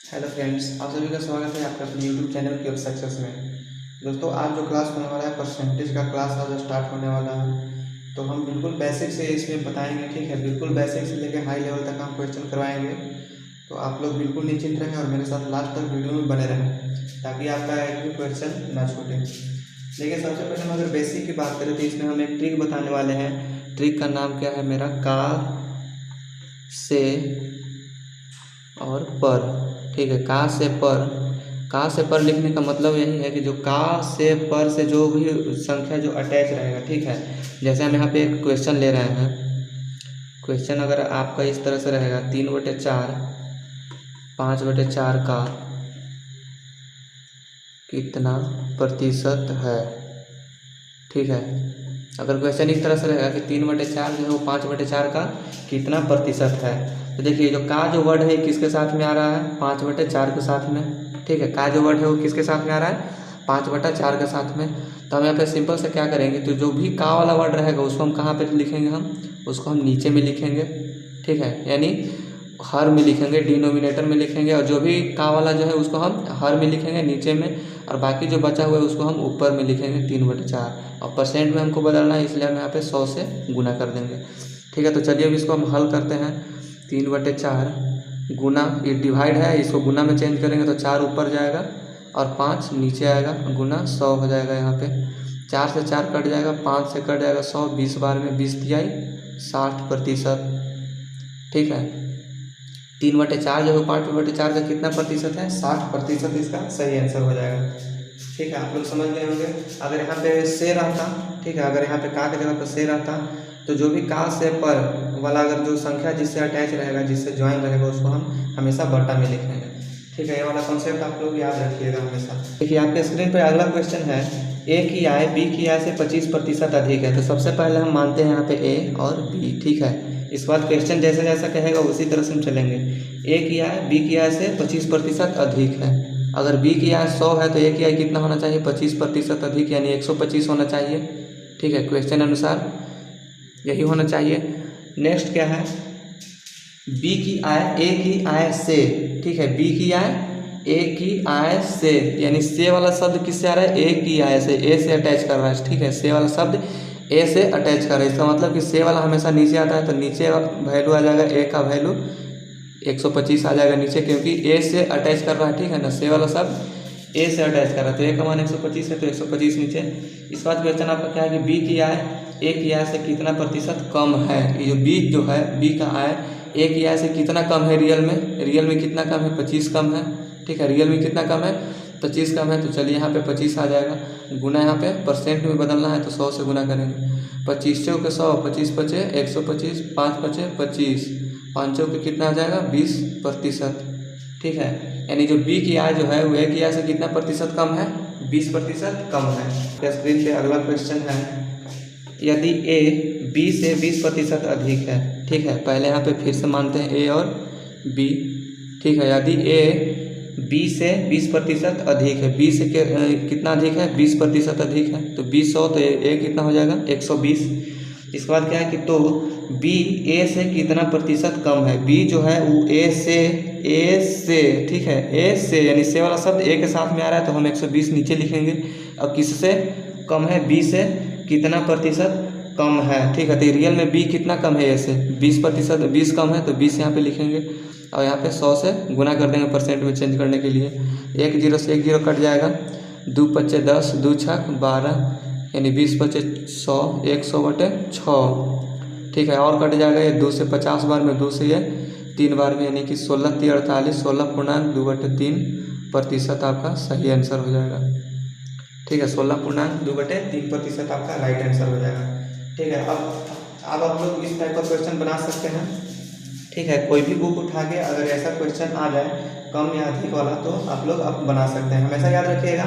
Hello friends, आप सभी का स्वागत है आपका अपने यूट्यूब चैनल क्यूब सक्सेस में। दोस्तों, आज जो क्लास होने वाला है परसेंटेज का क्लास आज स्टार्ट होने वाला है। तो हम बिल्कुल बेसिक से इसमें बताएंगे, ठीक है। बिल्कुल बेसिक से लेकर हाई लेवल तक हम क्वेश्चन करवाएंगे। तो आप लोग बिल्कुल निश्चिंत रहें और मेरे साथ लास्ट तक वीडियो में बने रहें ताकि आपका एक भी क्वेश्चन ना छूटे। लेकिन सबसे पहले हम अगर बेसिक की बात करें तो इसमें हम एक ट्रिक बताने वाले हैं। ट्रिक का नाम क्या है मेरा? का से और पर, ठीक है। का से पर लिखने का मतलब यही है कि जो का से पर से जो भी संख्या जो अटैच रहेगा, ठीक है। जैसे हम यहाँ पे एक क्वेश्चन ले रहे हैं। क्वेश्चन अगर आपका इस तरह से रहेगा 3/4 5/4 का कितना प्रतिशत है, ठीक है। अगर क्वेश्चन इस तरह से रहेगा कि 3/4 जो है वो 5/4 का कितना प्रतिशत है, तो देखिए जो का जो वर्ड है किसके साथ में आ रहा है? 5/4 के साथ में, ठीक है। का जो वर्ड है वो किसके साथ में आ रहा है? 5/4 के साथ में। तो हम यहाँ पे सिंपल से क्या करेंगे, तो जो भी का वाला वर्ड रहेगा उसको हम कहाँ पे लिखेंगे? उसको हम नीचे में लिखेंगे, ठीक है। यानी हर में लिखेंगे, डिनोमिनेटर में लिखेंगे, और जो भी का वाला जो है उसको हम हर में लिखेंगे नीचे में, और बाकी जो बचा हुआ है उसको हम ऊपर में लिखेंगे 3/4। और परसेंट में हमको बदलना है, इसलिए हम यहाँ पे 100 से गुना कर देंगे, ठीक है। तो चलिए अब इसको हम हल करते हैं। 3/4 गुना, ये डिवाइड है, इसको गुना में चेंज करेंगे तो 4 ऊपर जाएगा और 5 नीचे आएगा, गुना 100 हो जाएगा। यहाँ पे 4 से 4 कट जाएगा, 5 से कट जाएगा 100, 20 बार में 20 तिहाई 60%, ठीक है। 3/4 जो है 5/4 का कितना प्रतिशत है? 60%, इसका सही आंसर हो जाएगा, ठीक है। आप लोग समझ गए होंगे। अगर यहाँ पे से रहता, ठीक है, अगर यहाँ पे का की जगह पर से रहता तो जो भी का से पर वाला अगर जो संख्या जिससे अटैच रहेगा, जिससे ज्वाइन रहेगा, उसको हम हमेशा बटा में लिखेंगे, ठीक है। ये वाला कॉन्सेप्ट आप लोग याद रखिएगा हमेशा। देखिए आपके स्क्रीन पर अगला क्वेश्चन है, ए की आय बी की आय से 25% अधिक है। तो सबसे पहले हम मानते हैं यहाँ पे ए और बी, ठीक है। इस बात क्वेश्चन जैसा जैसा कहेगा उसी तरह से हम चलेंगे। ए की आय बी की आय से 25% अधिक है। अगर बी की आय 100 है तो ए की आय कितना होना चाहिए? 25% अधिक, यानी 125 होना चाहिए, ठीक है। क्वेश्चन अनुसार यही होना चाहिए। नेक्स्ट क्या है? बी की आय ए की आय से, ठीक है। बी की आय ए की आय से, यानी से वाला शब्द किससे आ रहा है? ए की आय से, ए से अटैच कर रहा है, ठीक है। से वाला शब्द ए से अटैच कर रहा है, इसका मतलब कि से वाला हमेशा नीचे आता है, तो नीचे वैल्यू आ जाएगा, ए का वैल्यू 125 आ जाएगा नीचे, क्योंकि ए से अटैच कर रहा है, ठीक है ना। से वाला शब्द ए से अटैच कर रहा है, तो ए का मान 125 है, तो 125 नीचे। इस बात क्वेश्चन आपका क्या है कि बी की आय ए की आय से कितना प्रतिशत कम है? ये जो बी जो है, बी का आय ए की आय से कितना कम है? रियल में कितना कम है? 25 कम है, ठीक है। रियल में कितना कम है? 25 कम है। तो चलिए यहाँ पे 25 आ जाएगा, गुना यहाँ पे परसेंट में बदलना है तो 100 से गुना करेंगे। 25 चौके 100, 25 पचे 125, 5 पचे 25, 5 चौके कितना आ जाएगा? 20%, ठीक है। यानी जो बी की आय जो है वो ए की आय से कितना प्रतिशत कम है? 20% कम है। स्क्रीन पे अगला क्वेश्चन है, यदि ए बी से 20% अधिक है, ठीक है। पहले यहाँ पे फिर से मानते हैं ए और बी, ठीक है। यदि ए बी से 20% अधिक है, बी से कितना अधिक है? 20% अधिक है, तो 20 100, तो ए कितना हो जाएगा? 120। इसके बाद क्या है कि तो बी ए से कितना प्रतिशत कम है? बी जो है वो ए से, ठीक है, ए से, यानी से वाला शब्द ए के साथ में आ रहा है, तो हम 120 नीचे लिखेंगे। अब किससे कम है? बी से कितना प्रतिशत कम है, ठीक है। तो रियल में बी कितना कम है? ए से 20%, 20 कम है, तो 20 यहाँ पे लिखेंगे, और यहाँ पे 100 से गुना कर देंगे परसेंट में चेंज करने के लिए। 1 0 से 1 0 कट जाएगा, 2 पचे 10, 2 छक 12, यानी 20 पचे 100, 100/6, ठीक है। और कट जाएगा ये 2 से 50 बार में, 2 से ये 3 बार में, यानी कि 16 3 48, 16.2/3% आपका सही आंसर हो जाएगा, ठीक है। 16.2/3% आपका राइट आंसर हो जाएगा, ठीक है। अब आप लोग इस टाइप का क्वेश्चन बना सकते हैं, ठीक है। कोई भी बुक उठा के अगर ऐसा क्वेश्चन आ जाए कम या अधिक वाला, तो आप लोग अब बना सकते हैं। हमेशा याद रखिएगा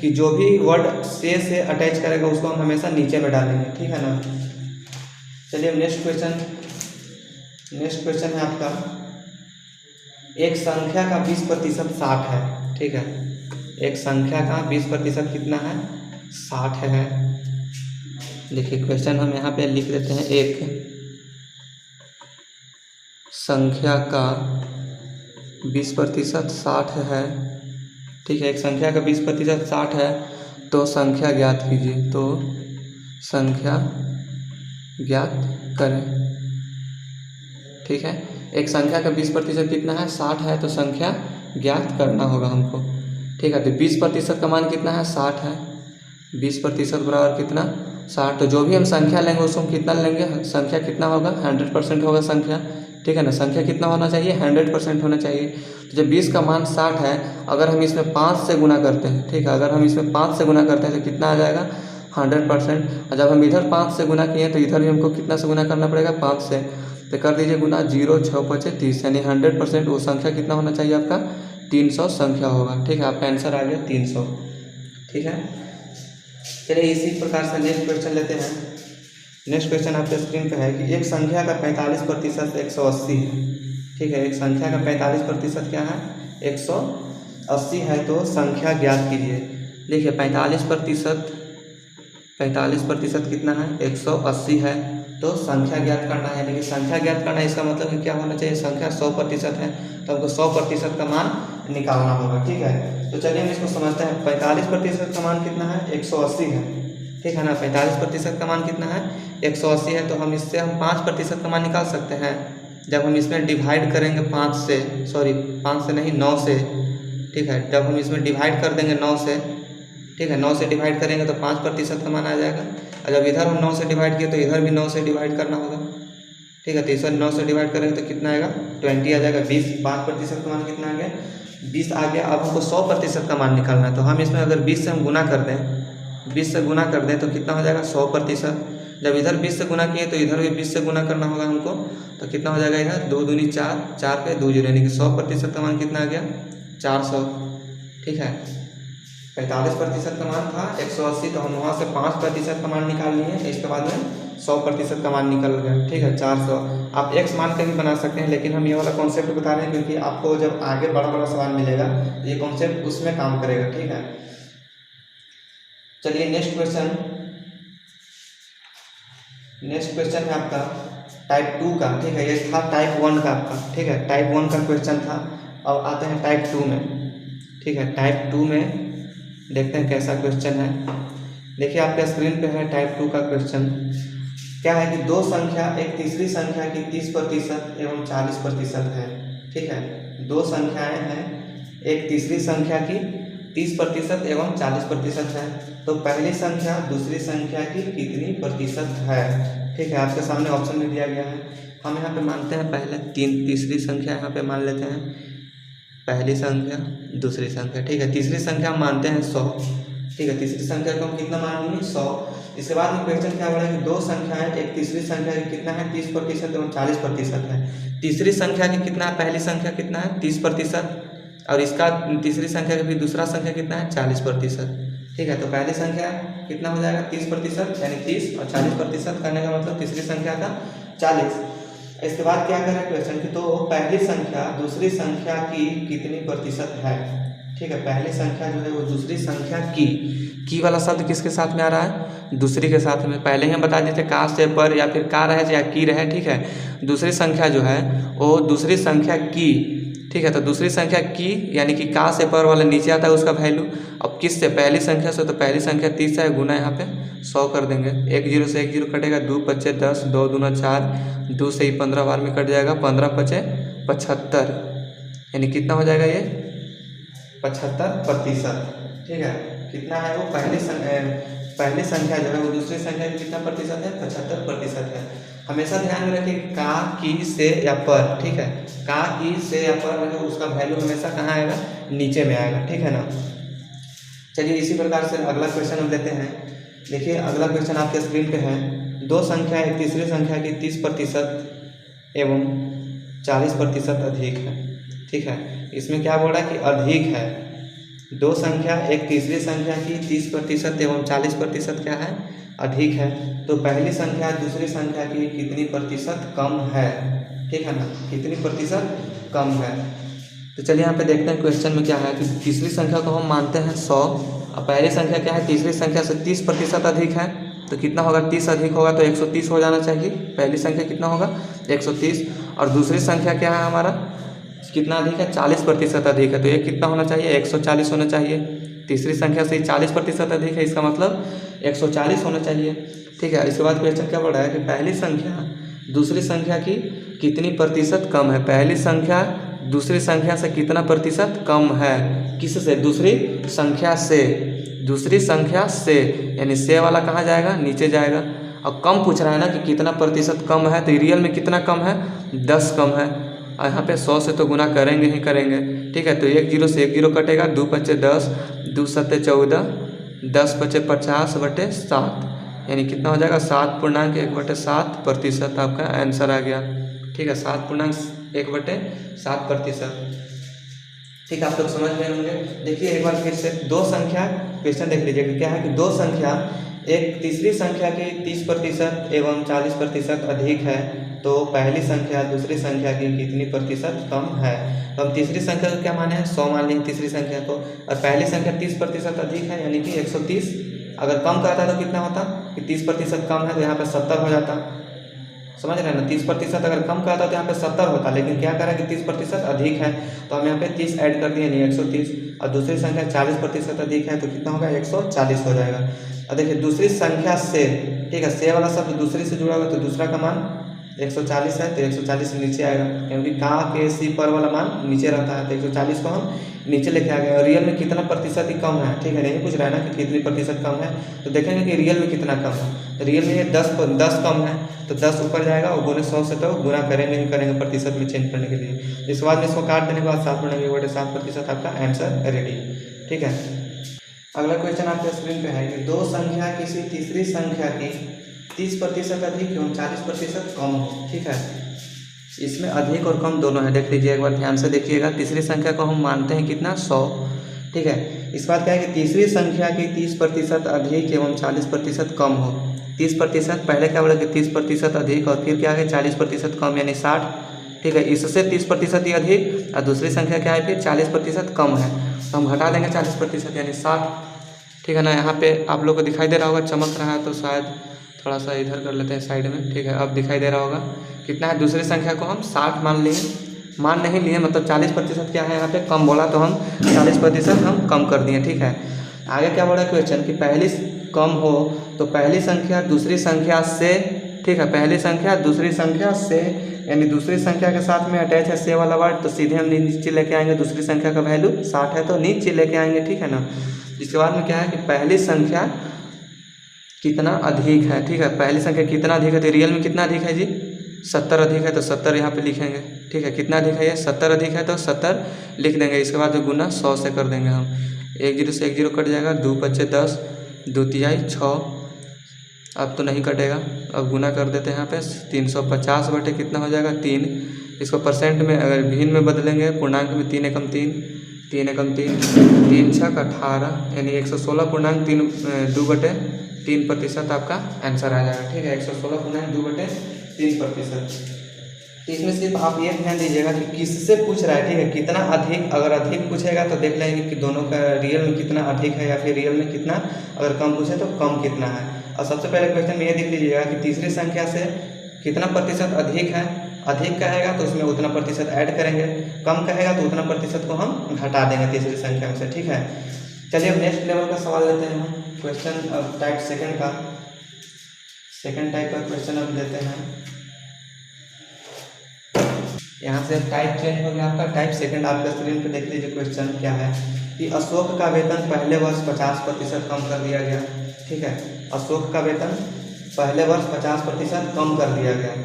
कि जो भी वर्ड से अटैच करेगा उसको हम हमेशा नीचे में डालेंगे, ठीक है ना। चलिए अब नेक्स्ट क्वेश्चन है आपका, एक संख्या का 20% 60 है, ठीक है। एक संख्या का 20% कितना है? 60 है। देखिए क्वेश्चन हम यहाँ पे लिख देते हैं, एक संख्या का 20% 60 है, ठीक है। एक संख्या का 20% 60 है, तो संख्या ज्ञात कीजिए। तो संख्या ज्ञात करें, ठीक है। एक संख्या का 20% कितना है, 60 है, तो संख्या ज्ञात करना होगा हमको, ठीक है। तो 20% का मान कितना है, 60 है। 20% बराबर कितना, 60। तो जो भी हम संख्या लेंगे उसको हम कितना लेंगे, संख्या कितना होगा, 100% होगा संख्या, ठीक है ना। संख्या कितना होना चाहिए, 100% होना चाहिए। तो जब 20 का मान 60 है, अगर हम इसमें 5 से गुना करते हैं, ठीक है, अगर हम इसमें 5 से गुना करते हैं तो कितना आ जाएगा, 100%। और जब हम इधर 5 से गुना किए तो इधर भी हमको कितना से गुना करना पड़ेगा, 5 से। तो कर दीजिए गुना, 0 6 5 30, यानी 100% वो संख्या कितना होना चाहिए आपका, 300 संख्या होगा, ठीक है। आपका आंसर आ गया 300, ठीक है। चलिए इसी प्रकार से नेक्स्ट क्वेश्चन लेते हैं। नेक्स्ट क्वेश्चन आपके स्क्रीन पे है कि एक संख्या का 45% 180 है, ठीक है। एक संख्या का 45% क्या है, 180 है, तो संख्या ज्ञात कीजिए। देखिए 45% कितना है, 180 है, तो संख्या ज्ञात करना है। लेकिन संख्या ज्ञात करना है इसका मतलब क्या होना चाहिए, संख्या 100% है, तो हमको 100% का मान निकालना होगा, ठीक है। तो चलिए हम इसको समझते हैं। 45% का मान कितना है, 180 है, ठीक है ना। 45% का मान कितना है, 180 है, तो हम इससे 5% का मान निकाल सकते हैं। जब हम इसमें डिवाइड करेंगे 5 से, सॉरी 5 से नहीं 9 से, ठीक है। जब हम इसमें डिवाइड कर देंगे 9 से, ठीक है, 9 से डिवाइड करेंगे तो 5% का मान आ जाएगा। और जब इधर हम 9 से डिवाइड किए तो इधर भी 9 से डिवाइड करना होगा, ठीक है। तो इस 9 से डिवाइड करेंगे तो कितना आएगा, 20 आ जाएगा। 5% का मान कितना आ गया, 20 आ गया। अब हमको 100% का मान निकालना है, तो हम इसमें अगर 20 से हम गुना कर दें, 20 से गुना कर दें तो कितना हो जाएगा, 100%। जब इधर 20 से गुना किए तो इधर भी 20 से गुना करना होगा हमको, तो कितना हो जाएगा, इधर 2 दूनी 4, 4 पे 2 0, यानी कि 100% का मान कितना आ गया, 400, ठीक है। 45% का मान था 180, तो हम वहाँ से 5% का मान निकाल लिए, इसके बाद में 100% का मान निकल गया, ठीक है, 400। आप x मान के भी बना सकते हैं, लेकिन हम ये वाला कॉन्सेप्ट बता रहे हैं क्योंकि आपको जब आगे बड़ा बड़ा सवाल मिलेगा ये कॉन्सेप्ट उसमें काम करेगा, ठीक है। चलिए नेक्स्ट क्वेश्चन है आपका टाइप 2 का, ठीक है। ये था टाइप 1 का आपका, ठीक है, टाइप 1 का क्वेश्चन था। अब आते हैं टाइप 2 में, ठीक है। टाइप 2 में देखते हैं कैसा क्वेश्चन है। देखिए आपके स्क्रीन पे है टाइप 2 का क्वेश्चन। क्या है कि दो संख्या एक तीसरी संख्या की 30% एवं 40% है, ठीक है। दो संख्याएं हैं, एक तीसरी संख्या की 30% एवं 40% है, तो पहली संख्या दूसरी संख्या की कितनी प्रतिशत है, ठीक है। आपके सामने ऑप्शन में दिया गया है। हम यहाँ पे मानते हैं पहले तीसरी संख्या यहाँ पे मान लेते हैं, पहली संख्या दूसरी संख्या, ठीक है। तीसरी संख्या मानते हैं 100, ठीक है। तीसरी संख्या को हम कितना मानेंगे, 100। इसके बाद में क्वेश्चन क्या बोला कि दो संख्याएं एक तीसरी संख्या की कितना है, 30% एवं 40% है। तीसरी संख्या की कितना है, पहली संख्या कितना है, 30%, और इसका तीसरी संख्या का भी दूसरा संख्या कितना है, 40%, ठीक है। तो पहली संख्या कितना हो जाएगा, 30%, यानी 30, और 40% करने का मतलब तीसरी संख्या का 40। इसके बाद क्या कर रहा है क्वेश्चन की, तो पहली संख्या दूसरी संख्या की कितनी प्रतिशत है, ठीक है। पहली संख्या जो है वो दूसरी संख्या की वाला शब्द किसके साथ में आ रहा है, दूसरी के साथ में। पहले ही हम बता देते का से पर या फिर का रहे या की रहे, ठीक है। दूसरी संख्या जो है वो दूसरी संख्या की, ठीक है। तो दूसरी संख्या की यानी कि का से पर वाला नीचे आता है उसका वैल्यू। अब किस से, पहली संख्या से, तो पहली संख्या 30 है, गुना यहाँ पे 100 कर देंगे। 1 0 से 1 0 कटेगा, 2 5 10, 2 दूना 4, 2 से ही 15 बार में कट जाएगा, 15 5 75, यानी कितना हो जाएगा ये 75%, ठीक है। कितना है वो, पहली संख्या जो है वो दूसरी संख्या की कितना प्रतिशत है, 75% है। हमेशा ध्यान में रखिए का, की, से या पर, ठीक है। का, की, से या पर है उसका वैल्यू हमेशा कहाँ आएगा, नीचे में आएगा, ठीक है ना। चलिए इसी प्रकार से अगला क्वेश्चन हम लेते हैं। देखिए अगला क्वेश्चन आपके स्क्रीन पे है। दो संख्या एक तीसरी संख्या की 30% एवं 40% अधिक है, ठीक है। इसमें क्या बोल रहा है कि अधिक है। दो संख्या एक तीसरी संख्या की 30% एवं 40% क्या है, अधिक है, तो पहली संख्या दूसरी संख्या की कितनी प्रतिशत कम है, ठीक है ना, कितनी प्रतिशत कम है। तो चलिए यहाँ पे देखते हैं क्वेश्चन में क्या है कि तीसरी संख्या को हम मानते हैं 100, और पहली संख्या क्या है, तीसरी संख्या से 30% अधिक है, तो कितना होगा, 30 अधिक होगा तो 130 हो जाना चाहिए। पहली संख्या कितना होगा, 130, और दूसरी संख्या क्या है हमारा कितना अधिक है, 40% अधिक है, तो ये कितना होना चाहिए, 140 होना चाहिए। तीसरी संख्या से 40% अधिक है, इसका मतलब 140 होना चाहिए। ठीक है, इसके बाद क्वेश्चन क्या बोल रहा है कि पहली संख्या दूसरी संख्या की कितनी प्रतिशत कम है। पहली संख्या दूसरी संख्या से कितना प्रतिशत कम है, किससे, दूसरी संख्या से, दूसरी संख्या से, यानी से वाला कहाँ जाएगा, नीचे जाएगा। अब कम पूछ रहा है ना कि कितना प्रतिशत कम है, तो रियल में कितना कम है, 10 कम है। और यहाँ पे 100 से तो गुना करेंगे ही करेंगे। ठीक है, तो 1 0 से 1 0 कटेगा, 2 5 10, 2 7 14, 10 5 50/7, यानी कितना हो जाएगा 7.1/7% आपका आंसर आ गया। ठीक है, 7.1/7%। ठीक है, आप लोग समझ गए होंगे। देखिए एक बार फिर से दो संख्या क्वेश्चन देख लीजिए, क्या है कि दो संख्या एक तीसरी संख्या की 30% एवं 40% अधिक है, तो पहली संख्या दूसरी संख्या की कितनी प्रतिशत कम है। तो हम तीसरी संख्या को क्या माने हैं, 100 मान लेंगे तीसरी संख्या को, और पहली संख्या 30% अधिक है यानी कि 130। अगर कम करता तो कितना होता कि 30% कम है तो यहाँ पे 70 हो जाता। समझ रहे हैं ना, 30% अगर कम करता तो यहाँ पे 70 होता, लेकिन क्या करा कि 30% अधिक है तो हम यहाँ पे 30 ऐड कर दिए, नहीं 130। और दूसरी संख्या 40% अधिक है तो कितना होगा, 140 हो जाएगा। और देखिए दूसरी संख्या से, ठीक है, से वाला शब्द दूसरी से जुड़ा हुआ तो दूसरा का मान 140 है, तो 140 से नीचे आएगा, क्योंकि का के सी पर वाला मान नीचे रहता है, तो 140 को हम नीचे लेके आ गए। और रियल में कितना प्रतिशत ही कम है, ठीक है, नहीं पूछ रहा है ना कि कितनी प्रतिशत कम है, तो देखेंगे कि रियल में कितना कम है। तो रियल में ये 10 कम है, तो 10 ऊपर जाएगा और गुने 100 से तो गुना करेंगे ही करेंगे प्रतिशत में चेंज करने के लिए। इसके बाद में इसको काट देने के बाद 7/7% आपका आंसर रेडी। ठीक है, अगला क्वेश्चन आपके स्क्रीन पे है कि दो संख्या किसी तीसरी संख्या की 30% अधिक एवं 40% कम हो। ठीक है, इसमें अधिक और कम दोनों है, देख लीजिए एक बार ध्यान से देखिएगा। तीसरी संख्या को हम मानते हैं कितना, 100। ठीक है, इस बात क्या है कि तीसरी संख्या की 30% अधिक एवं 40% कम हो। 30% पहले क्या बोला कि 30% अधिक और फिर क्या है 40% कम, यानी 60। ठीक है, इससे 30% ही अधिक और दूसरी संख्या क्या है फिर 40% कम है, तो हम घटा देंगे 40% यानी 60। ठीक है ना, यहाँ पे आप लोग को दिखाई दे रहा होगा, चमक रहा है तो शायद थोड़ा सा इधर कर लेते हैं साइड में। ठीक है, अब दिखाई दे रहा होगा कितना है, दूसरी संख्या को हम 60 मान लिए, मान नहीं लिए, मतलब 40% क्या है यहाँ पे कम बोला तो हम 40% हम कम कर दिए। ठीक है, आगे क्या बोला क्वेश्चन कि पहली कम हो तो पहली संख्या दूसरी संख्या से, ठीक है, पहली संख्या दूसरी संख्या से, यानी दूसरी संख्या के साथ में अटैच है से वाला वर्ड, तो सीधे हम नीचे लेके आएंगे, दूसरी संख्या का वैल्यू 60 है तो नीचे लेके आएंगे। ठीक है ना, इसके बाद में क्या है कि पहली संख्या कितना अधिक है। ठीक है, पहली संख्या कितना अधिक है, तो रियल में कितना अधिक है जी, 70 अधिक है, तो 70 यहाँ पे लिखेंगे। ठीक है, कितना अधिक है ये, 70 अधिक है तो 70 लिख देंगे। इसके बाद गुना 100 से कर देंगे हम, 1 0 से 1 0 कट जाएगा, 2 5 10, 2 3 6, अब तो नहीं कटेगा, अब गुना कर देते हैं यहाँ पे 350 बटे कितना हो जाएगा 3। इसको परसेंट में अगर भिन्न में बदलेंगे, पूर्णांक में 3 एकम 3, 3 एकम 3, 3 6 18, यानी 116.2/3% आपका आंसर आ जाएगा। ठीक है, 116.2/3%। इसमें सिर्फ आप ये ध्यान दीजिएगा कि किससे पूछ रहा है। ठीक है, कितना अधिक, अगर अधिक पूछेगा तो देख लेंगे कि दोनों का रियल में कितना अधिक है या फिर रियल में कितना, अगर कम पूछे तो कम कितना है। और सबसे पहले क्वेश्चन में ये देख लीजिएगा कि तीसरी संख्या से कितना प्रतिशत अधिक है, अधिक कहेगा तो उसमें उतना प्रतिशत ऐड करेंगे, कम कहेगा तो उतना प्रतिशत को हम घटा देंगे तीसरी संख्या में से। ठीक है, चलिए अब नेक्स्ट लेवल का सवाल लेते हैं हम, क्वेश्चन अब टाइप सेकंड का, सेकंड टाइप का क्वेश्चन अब लेते हैं। यहाँ से टाइप चेंज हो गया आपका, टाइप सेकंड आपका स्क्रीन पे देख लीजिए। क्वेश्चन क्या है कि अशोक का वेतन पहले वर्ष 50% कम कर दिया गया। ठीक है, अशोक का वेतन पहले वर्ष 50% कम कर दिया गया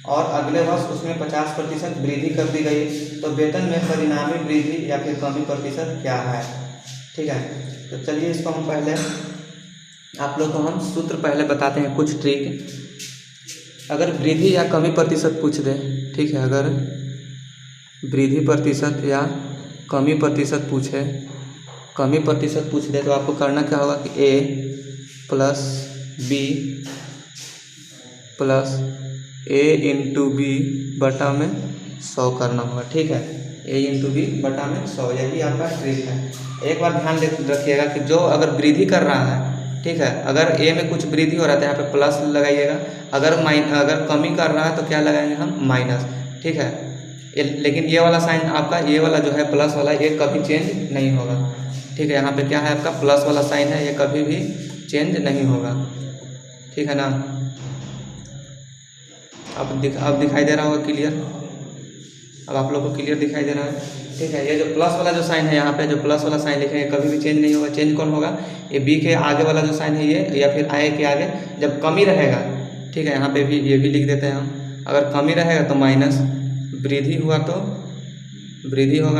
और अगले वर्ष उसमें 50% वृद्धि कर दी गई, तो वेतन में परिणामी वृद्धि या फिर कमी प्रतिशत क्या है। ठीक है, तो चलिए इसको हम पहले आप लोग को हम सूत्र पहले बताते हैं, कुछ ट्रिक। अगर वृद्धि या कमी प्रतिशत पूछ दे, ठीक है, अगर वृद्धि प्रतिशत या कमी प्रतिशत पूछे, कमी प्रतिशत पूछ दे तो आपको करना क्या होगा कि a + b + a × b बटा में 100 करना होगा। ठीक है, a × b बटा में 100, यही आपका ट्रिक है। एक बार ध्यान रखिएगा कि जो अगर वृद्धि कर रहा है, ठीक है, अगर a में कुछ वृद्धि हो रहा है तो यहाँ पे प्लस लगाइएगा, अगर कमी कर रहा है तो क्या लगाएंगे हम, माइनस। ठीक है, लेकिन ये वाला साइन आपका, ये वाला जो है प्लस वाला, ये कभी चेंज नहीं होगा। ठीक है, यहाँ पे क्या है आपका प्लस वाला साइन है, ये कभी भी चेंज नहीं होगा। ठीक है ना, अब दिखाई दे रहा होगा क्लियर, अब आप लोग को क्लियर दिखाई दे रहा है। ठीक है, ये जो प्लस वाला जो साइन है, यहाँ पे जो प्लस वाला साइन लिखे हैं कभी भी चेंज नहीं होगा। चेंज कौन होगा, ये बी के आगे वाला जो साइन है ये, या फिर आई के आगे जब कमी रहेगा। ठीक है, यहाँ पे भी ये भी लिख देते हैं हम, अगर कमी रहेगा तो माइनस, वृद्धि होगा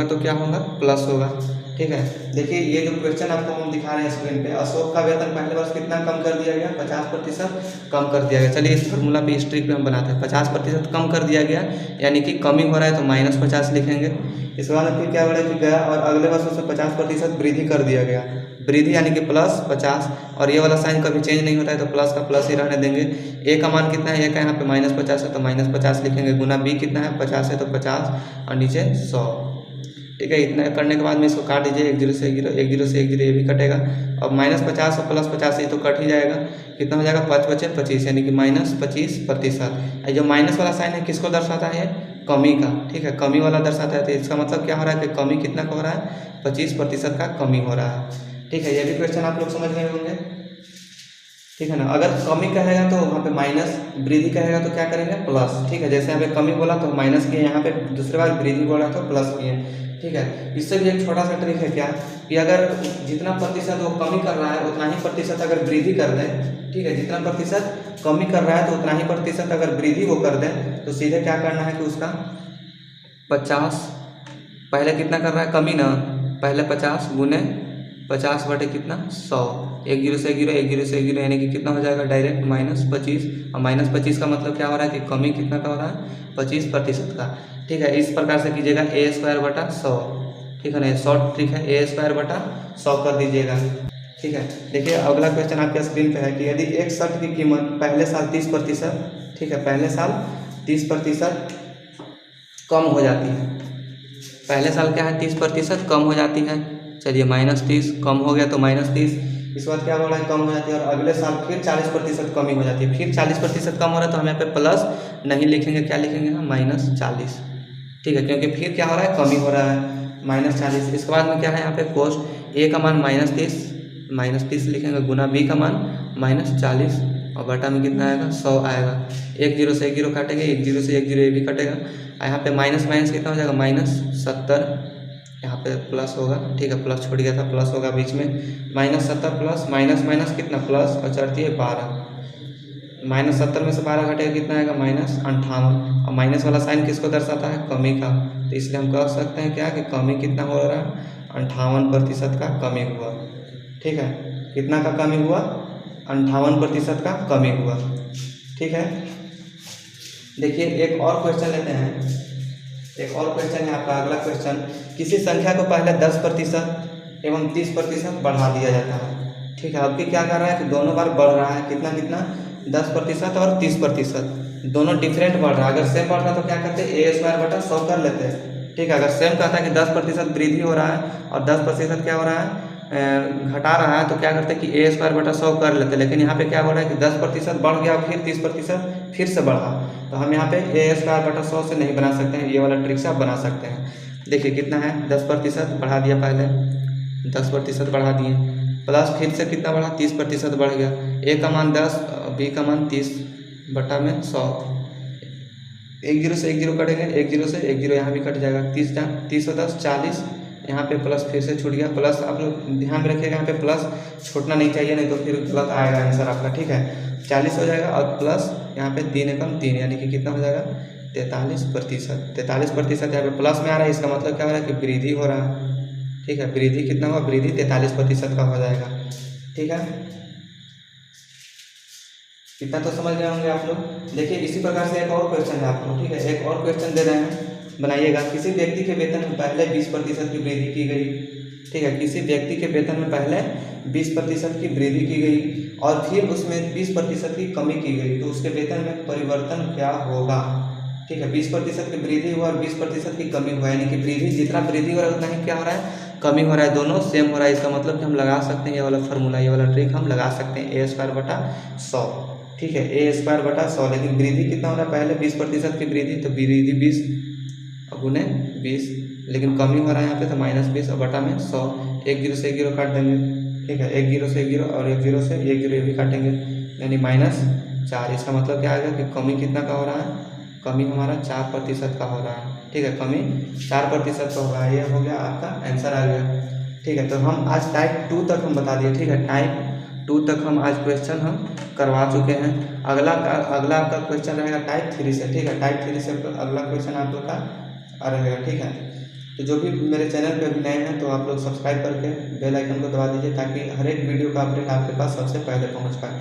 तो क्या होगा, प्लस होगा। ठीक है, देखिए ये जो क्वेश्चन आपको हम दिखा रहे हैं स्क्रीन पे, अशोक का वेतन पहले वर्ष कितना कम कर दिया गया, 50% कम कर दिया गया। चलिए इस फार्मूला पे, इस ट्रिक पे हम बनाते हैं। 50% कम कर दिया गया, यानी कि कमी हो रहा है तो -50 लिखेंगे। इसके बाद फिर क्या बढ़े कि गया और अगले वर्ष उससे 50% वृद्धि कर दिया गया, वृद्धि यानी कि +50, और ये वाला साइन कभी चेंज नहीं होता है तो प्लस का प्लस ही रहने देंगे। ए का मान कितना है, ए का यहाँ पे -50 है तो -50 लिखेंगे, गुना बी कितना है 50 है तो 50 और नीचे 100। ठीक है, इतना करने के बाद में इसको काट दीजिए, 1 0 से 1 0, 1 0 से 1 0 ये भी कटेगा। अब -50 और +50 ये तो कट ही जाएगा, कितना हो जाएगा 5 बचे 25, यानी कि -25%। जो माइनस वाला साइन है किसको दर्शाता है, कमी का। ठीक है, कमी वाला दर्शाता है, तो इसका मतलब क्या हो रहा है कि कमी कितना का हो रहा है, 25% का कमी हो रहा है। ठीक है, ये भी क्वेश्चन आप लोग समझ गए होंगे। ठीक है ना, अगर कमी कहेगा तो वहाँ पे माइनस, वृद्धि कहेगा तो क्या करेंगे प्लस। ठीक है, जैसे यहाँ पे कमी बोला तो माइनस किए, यहाँ पे दूसरे बार वृद्धि बोला तो प्लस किए। ठीक है, इससे भी एक छोटा सा ट्रिक है क्या, कि अगर जितना प्रतिशत वो कमी कर रहा है उतना ही प्रतिशत अगर वृद्धि कर दें, ठीक है, जितना प्रतिशत कमी कर रहा है तो उतना ही प्रतिशत अगर वृद्धि वो कर दें, तो सीधे क्या करना है कि उसका 50, पहले कितना कर रहा है कमी ना, पहले 50 गुने 50 बटे कितना 100, 1 0 से 1 0, 1 0 से 1 0, यानी कि कितना हो जाएगा डायरेक्ट -25। और -25 का मतलब क्या हो रहा है कि कमी कितना का हो रहा है, 25% का। ठीक है, इस प्रकार से कीजिएगा, a²/100। ठीक है ना, शॉर्ट ट्रिक है, a²/100 कर दीजिएगा। ठीक है, देखिए अगला क्वेश्चन आपके स्क्रीन पे है कि यदि एक शर्ट की कीमत पहले साल 30%, ठीक है, पहले साल 30% कम हो जाती है, पहले साल क्या है 30% कम हो जाती है। चलिए -30 कम हो गया तो -30, इस बार क्या हो रहा है कम हो जाती है, और अगले साल फिर 40% कमी हो जाती है, फिर 40% कम हो रहा है तो हम यहाँ पे प्लस नहीं लिखेंगे, क्या लिखेंगे हम -40। ठीक है, क्योंकि फिर क्या हो रहा है कमी हो रहा है, -40। इसके बाद में क्या है यहाँ पे कोस्ट, ए का मान -30 लिखेंगे, गुना बी का मान -40 और बटा में कितना आएगा 100 आएगा। 1 0 से 1 0 काटेंगे, 1 0 से 1 0 ये भी कटेगा, यहाँ पे माइनस कितना हो जाएगा -70, यहाँ पे प्लस होगा। ठीक है, प्लस छूट गया था, प्लस होगा बीच में, -70 प्लस माइनस कितना प्लस और चढ़ती है 12, -70 में से 12 घटेगा कितना आएगा -58। और माइनस वाला साइन किसको दर्शाता है, कमी का, तो इसलिए हम कह सकते हैं क्या कि कमी कितना हो रहा है 58% का कमी हुआ। ठीक है, कितना का कमी हुआ, 58% का कमी हुआ। ठीक है, देखिए एक और क्वेश्चन लेते हैं, एक और क्वेश्चन है आपका अगला क्वेश्चन, किसी संख्या को पहले 10% एवं 30% बढ़ा दिया जाता है। ठीक है, अभी क्या कर रहा है कि दोनों बार बढ़ रहा है, कितना 10% और 30%, दोनों डिफरेंट बढ़ रहा है। अगर सेम बढ़ रहा है तो क्या करते हैं, a²/100 कर लेते हैं। ठीक है, अगर सेम कहता है कि 10% वृद्धि हो रहा है और 10% क्या हो रहा है घटा रहा है, तो क्या करते हैं कि a²/100 कर लेते हैं। लेकिन यहाँ पे क्या हो रहा है कि 10% बढ़ गया फिर 30% फिर से बढ़ा, तो हम यहाँ पे a²/100 से नहीं बना सकते हैं, ये वाला ट्रिक से आप बना सकते हैं। देखिए कितना है 10% बढ़ा दिया, पहले 10% बढ़ा दिए, प्लस फिर से कितना बढ़ा 30% बढ़ गया, ए का मान 10 बी का मान 30 बटा में 100, 1 0 से 1 0 कटेंगे, 1 0 से 1 0 यहाँ भी कट जाएगा, 30 और 10 40, यहाँ पे प्लस फिर से छूट गया, प्लस आप लोग ध्यान में रखिएगा, यहाँ पे प्लस छूटना नहीं चाहिए, नहीं तो फिर गलत आएगा आंसर आपका। ठीक है, 40 हो जाएगा और प्लस यहाँ पे 3 एकम 3, यानी कि कितना हो जाएगा 43%। 43% यहाँ पे प्लस में आ रहा है, इसका मतलब क्या हो रहा है कि वृद्धि हो रहा है। ठीक है, वृद्धि कितना होगा, वृद्धि 43% का हो जाएगा। ठीक है, इतना तो समझ गए होंगे आप लोग। देखिए इसी प्रकार से एक और क्वेश्चन है आपको। ठीक है, एक और क्वेश्चन दे रहे हैं, बनाइएगा। किसी व्यक्ति के वेतन में पहले 20% की वृद्धि की गई। ठीक है, किसी व्यक्ति के वेतन में पहले 20% की वृद्धि की गई और फिर उसमें 20% की कमी की गई, तो उसके वेतन में परिवर्तन क्या होगा। ठीक है, 20% की वृद्धि हुआ और 20% की कमी हुआ, यानी कि वृद्धि जितना वृद्धि हो रहा है उतना ही क्या हो रहा है कमी हो रहा है, दोनों सेम हो रहा है। इसका मतलब कि हम लगा सकते हैं ये वाला फार्मूला, ये वाला ट्रिक हम लगा सकते हैं a²/100। ठीक है, a²/100, लेकिन वृद्धि कितना हो रहा है, पहले 20% की वृद्धि, तो वृद्धि 20 और गुने 20, लेकिन कमी हो रहा है यहाँ पे तो -20 और बटा में 100। एक जीरो से एक जीरो काट देंगे, ठीक है, एक जीरो से एक जीरो और एक जीरो से एक जीरो ये भी काटेंगे, यानी -4। इसका मतलब क्या आएगा कि कमी कितना का हो रहा है, कमी हमारा 4% का हो रहा है, ठीक है, कमी 4% का हो रहा है। ये हो गया आपका आंसर आ गया, ठीक है। तो हम आज टाइप 2 तक हम बता दिए, ठीक है, टाइप 2 तक हम आज क्वेश्चन हम करवा चुके हैं। अगला आपका क्वेश्चन रहेगा टाइप 3 से, ठीक है, टाइप 3 से अगला क्वेश्चन आप लोग का रहेगा, ठीक है। तो जो भी मेरे चैनल पे अभी नए हैं तो आप लोग सब्सक्राइब करके बेल आइकन को दबा दीजिए ताकि हर एक वीडियो का अपडेट आपके पास सबसे पहले पहुंच पाए।